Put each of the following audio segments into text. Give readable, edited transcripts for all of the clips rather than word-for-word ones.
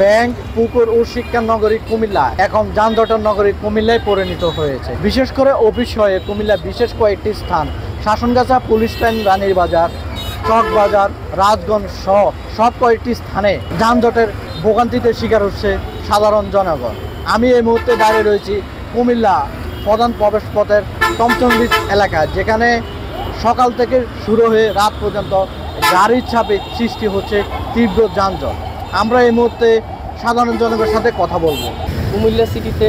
Bank, পুকুর ও শিক্ষা নগরী কুমিল্লা এখন যানজটের নগরী কুমিল্লায় পরিণত হয়েছে। বিশেষ করে অফিস হয়ে কুমিল্লা বিশেষ কয়েকটি স্থান শাসনগাছা, পুলিশ লাইন, রানীর বাজার, চক বাজার, রাজগঞ্জ সহ সব কয়েকটি স্থানে যানজটের ভোগান্তিতে শিকার হচ্ছে সাধারণ জনগণ। আমি এই মুহূর্তে দাঁড়িয়ে রয়েছি কুমিল্লা প্রধান প্রবেশ পথের টমটমবিচ এলাকায়, যেখানে সকাল থেকে শুরু হয়ে রাত পর্যন্ত গাড়ির চাপে সৃষ্টি হচ্ছে তীব্র যানজট। আমরা এই মুহূর্তে সাধারণ জনগণের সাথে কথা বলবো। কুমিল্লা সিটিতে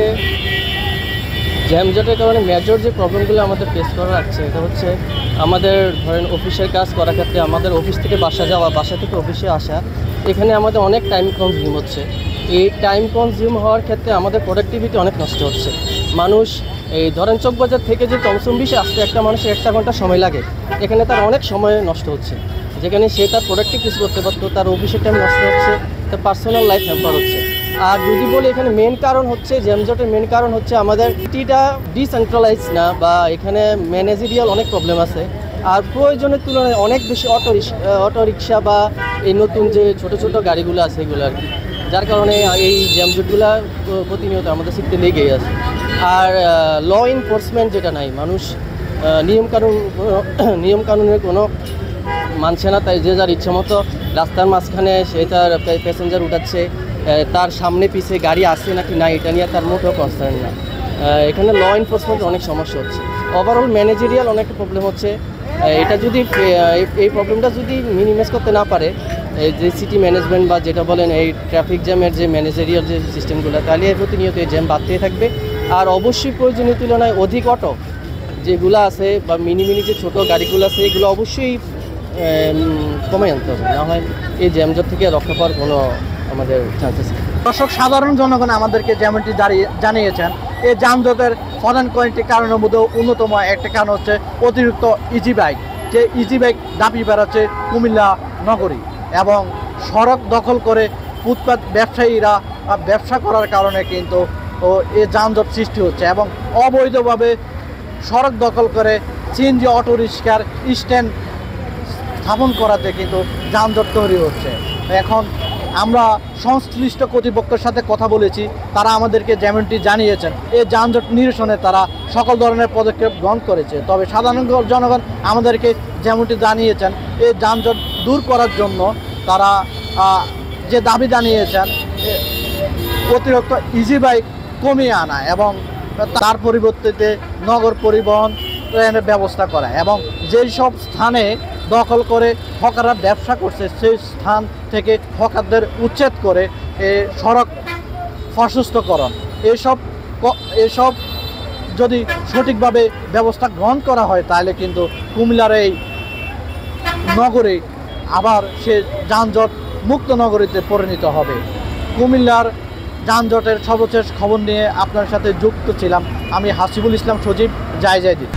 জ্যামজটের কারণে মেজর যে প্রবলেমগুলো আমাদের ফেস করা লাগছে, এটা হচ্ছে আমাদের ধরেন অফিসের কাজ করার ক্ষেত্রে আমাদের অফিস থেকে বাসা যাওয়া, বাসা থেকে অফিসে আসা, এখানে আমাদের অনেক টাইম কনজিউম হচ্ছে। এই টাইম কনজিউম হওয়ার ক্ষেত্রে আমাদের প্রোডাক্টিভিটি অনেক নষ্ট হচ্ছে। মানুষ এই ধরেন চকবাজার থেকে যে টমটমবিচে আসতে একটা মানুষের 1 ঘন্টা সময় লাগে, এখানে তার অনেক সময় নষ্ট হচ্ছে। যেখানে সে তার প্রোডাক্টিভ কিছু করতে পারতো, তার অফিসের টাইম নষ্ট হচ্ছে, তার পার্সোনাল লাইফ হ্যাম্পার হচ্ছে। আর যদি বলি এখানে মেন কারণ হচ্ছে জ্যামজটের মেন কারণ হচ্ছে আমাদের সিটিটা ডিসেন্ট্রালাইজ না, বা এখানে ম্যানেজেরিয়াল অনেক প্রবলেম আছে। আর প্রয়োজনের তুলনায় অনেক বেশি অটো রিক্সা বা এই নতুন যে ছোটো ছোটো গাড়িগুলো আছে এগুলো আর কি, যার কারণে এই জ্যামজটগুলো প্রতিনিয়ত আমাদের সিটিতে লেগেই আছে। আর ল এনফোর্সমেন্ট যেটা নাই, মানুষ নিয়মকানুনের কোনো মানছে না, তাই যে যার ইচ্ছা মতো রাস্তার মাঝখানে সে তার প্যাসেঞ্জার উঠাচ্ছে, তার সামনে পিছে গাড়ি আসে নাকি না এটা নিয়ে তার মোটেও কনসার্ন না। এখানে ল এনফোর্সমেন্টের অনেক সমস্যা হচ্ছে, ওভারঅল ম্যানেজেরিয়াল অনেক প্রবলেম হচ্ছে। এটা যদি এই প্রবলেমটা যদি মিনিমাইজ করতে না পারে যে সিটি ম্যানেজমেন্ট বা যেটা বলেন এই ট্রাফিক জ্যামের যে ম্যানেজেরিয়াল যে সিস্টেমগুলো, তাহলে প্রতিনিয়ত এই জ্যাম বাড়তেই থাকবে। আর অবশ্যই প্রয়োজনীয় তুলনায় অধিক অটো যেগুলো আছে বা মিনি যে ছোটো গাড়িগুলো আছে, এগুলো অবশ্যই কমে আনতে হবে, না হয় এই জ্যামজট থেকে রক্ষা পাওয়ার কোনো আমাদের চান্সেস নেই। দর্শক, সাধারণ জনগণ আমাদেরকে যেমনটি জানিয়েছেন, এই যানজটের প্রধান কয়েকটি কারণের মধ্যে অন্যতম একটা কারণ হচ্ছে অতিরিক্ত ইজি বাইক। যে ইজি বাইক দাবি বেড়াচ্ছে কুমিল্লা নগরী, এবং সড়ক দখল করে ফুটপাত ব্যবসায়ীরা ব্যবসা করার কারণে কিন্তু এই যানজট সৃষ্টি হচ্ছে, এবং অবৈধভাবে সড়ক দখল করে সিএনজি অটো রিক্সার স্ট্যান্ড স্থাপন করাতে কিন্তু যানজট তৈরি হচ্ছে। এখন আমরা সংশ্লিষ্ট কর্তৃপক্ষের সাথে কথা বলেছি, তারা আমাদেরকে যেমনটি জানিয়েছেন এই যানজট নিরসনে তারা সকল ধরনের পদক্ষেপ গ্রহণ করেছে। তবে সাধারণ জনগণ আমাদেরকে যেমনটি জানিয়েছেন এই যানজট দূর করার জন্য তারা যে দাবি জানিয়েছেন অতিরিক্ত ইজি বাইক কমিয়ে আনা এবং তার পরিবর্তে নগর পরিবহন ট্রেনের ব্যবস্থা করা, এবং যেই সব স্থানে দখল করে হকাররা ব্যবসা করছে সেই স্থান থেকে হকারদের উচ্ছেদ করে সড়ক প্রশস্তকরণ, এসব যদি সঠিকভাবে ব্যবস্থা গ্রহণ করা হয় তাহলে কিন্তু কুমিল্লার এই নগরে আবার সে যানজট মুক্ত নগরীতে পরিণত হবে। কুমিল্লার যানজটের সর্বশেষ খবর নিয়ে আপনার সাথে যুক্ত ছিলাম আমি হাসিবুল ইসলাম সজীব। জয় জয় দিন।